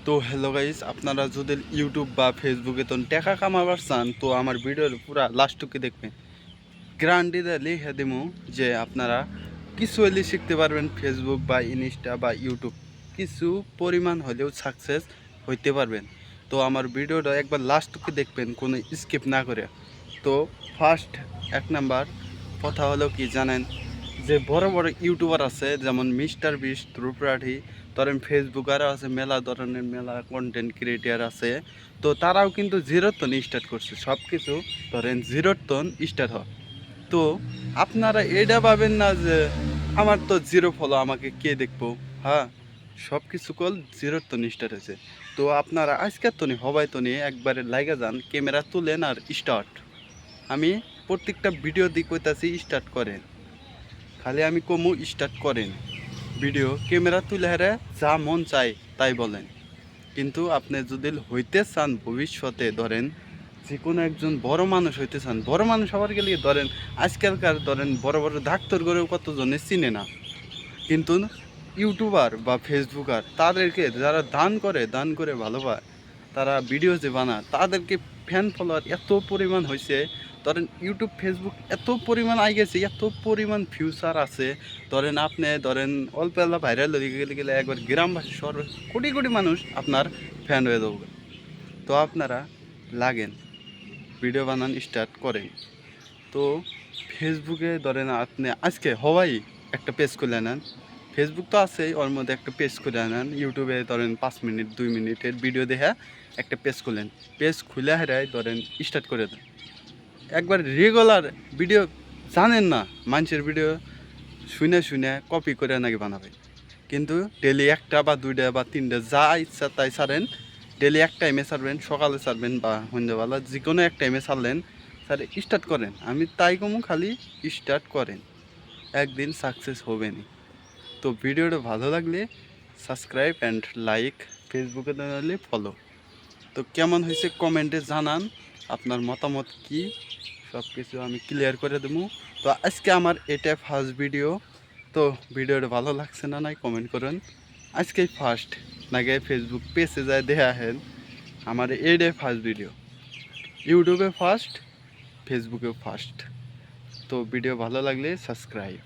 তো hello guys, আপনারা যদি ইউটিউব বা ফেসবুকে তো টাকা কামাবার চান তো আমার ভিডিওর পুরা লাস্টটুকু দেখবেন। গ্যারান্টি লিখে দেবো যে আপনারা কিছু হলে শিখতে পারবেন। ফেসবুক বা ইনস্টা বা ইউটিউব কিছু পরিমাণ হলেও সাকসেস হইতে পারবেন। তো আমার ভিডিওটা একবার লাস্টটুকু দেখবেন, কোনো স্কিপ না করে। তো ফার্স্ট এক নাম্বার কথা হলো কি জানেন, যে বড় বড় ইউটিউবার আছে যেমন মিস্টার বিস্ট, ধ্রুপরাঠি, ধরেন ফেসবুকারও আছে, মেলা ধরনের মেলা কন্টেন্ট ক্রিয়েটার আছে। তো তারাও কিন্তু জিরোর তন স্টার্ট করছে, সব কিছু ধরেন জিরোর তন স্টার্ট হয়। তো আপনারা এটা ভাবেন না যে আমার তো জিরো ফলো, আমাকে কে দেখবো। হ্যাঁ, সব কিছু কল জিরোর তন স্টার্ট হয়েছে। তো আপনারা আজকের তনি হবাই তনি একবারে লাইগা যান, ক্যামেরা তুলেন আর স্টার্ট। আমি প্রত্যেকটা ভিডিও দিয়ে কইতাছি স্টার্ট করেন, খালি আমি কমু স্টার্ট করেন। ভিডিও ক্যামেরা তুলে হেরে যা মন চায় তাই বলেন। কিন্তু আপনি যদি হইতে চান ভবিষ্যতে, ধরেন যে কোনো একজন বড় মানুষ হইতে চান, বড় মানুষ হওয়ার গেলে ধরেন আজকালকার ধরেন বড় বড় ডাক্তার করেও কতজনে চিনে না। কিন্তু ইউটিউবার বা ফেসবুকার তাদেরকে যারা দান করে ভালো পায়, তারা ভিডিও যে বানায় তাদেরকে ফ্যান ফলোয়ার এত পরিমাণ হয়েছে। ধরেন ইউটিউব ফেসবুক এত পরিমাণ আই গেছে, এত পরিমাণ ফিউচার আছে। ধরেন আপনি ধরেন অল্প এলা ভাইরাল হয়ে গেলে একবার গ্রামবাসী শহর কোটি কোটি মানুষ আপনার ফ্যান হয়ে যাবে। তো আপনারা লাগেন, ভিডিও বানান স্টার্ট করেন। তো ফেসবুকে ধরেন আপনি আজকে হওয়াই একটা পেজ খুলে নেন, ফেসবুক তো আছেই, ওর মধ্যে একটা পেজ খুলে নেন। ইউটিউবে ধরেন 5 মিনিট 2 মিনিটের ভিডিও দেখে একটা পেজ খুলেন, পেজ খুলে হেরাই ধরেন স্টার্ট করে দেন। একবার রেগুলার ভিডিও জানেন না, মানুষের ভিডিও শুনে শুনে কপি করে নাকি বানাবে। কিন্তু ডেলি একটা বা দুইটা বা তিনটা যা ইচ্ছা তাই ছাড়েন। ডেলি এক টাইমে ছাড়বেন, সকালে ছাড়বেন বা সন্ধ্যাবেলা, যে কোনো এক টাইমে ছাড়লেন, স্যার স্টার্ট করেন। আমি তাই কমু, খালি স্টার্ট করেন, একদিন সাকসেস হবেনি। তো ভিডিওটা ভালো লাগলে সাবস্ক্রাইব অ্যান্ড লাইক, ফেসবুকে জানালে ফলো। তো কেমন হয়েছে কমেন্টে জানান, আপনার মতামত কি, সব কিছু আমি ক্লিয়ার করে দেবো। তো আজকে আমার এটা ফার্স্ট ভিডিও। তো ভিডিওটা ভালো লাগছে না নাই কমেন্ট করেন। আজকেই ফার্স্ট নাকি ফেসবুক পেজে যায় দেখে হেন, আমার এইটাই ফার্স্ট ভিডিও। ইউটিউবে ফার্স্ট, ফেসবুকেও ফার্স্ট। তো ভিডিও ভালো লাগলে সাবস্ক্রাইব।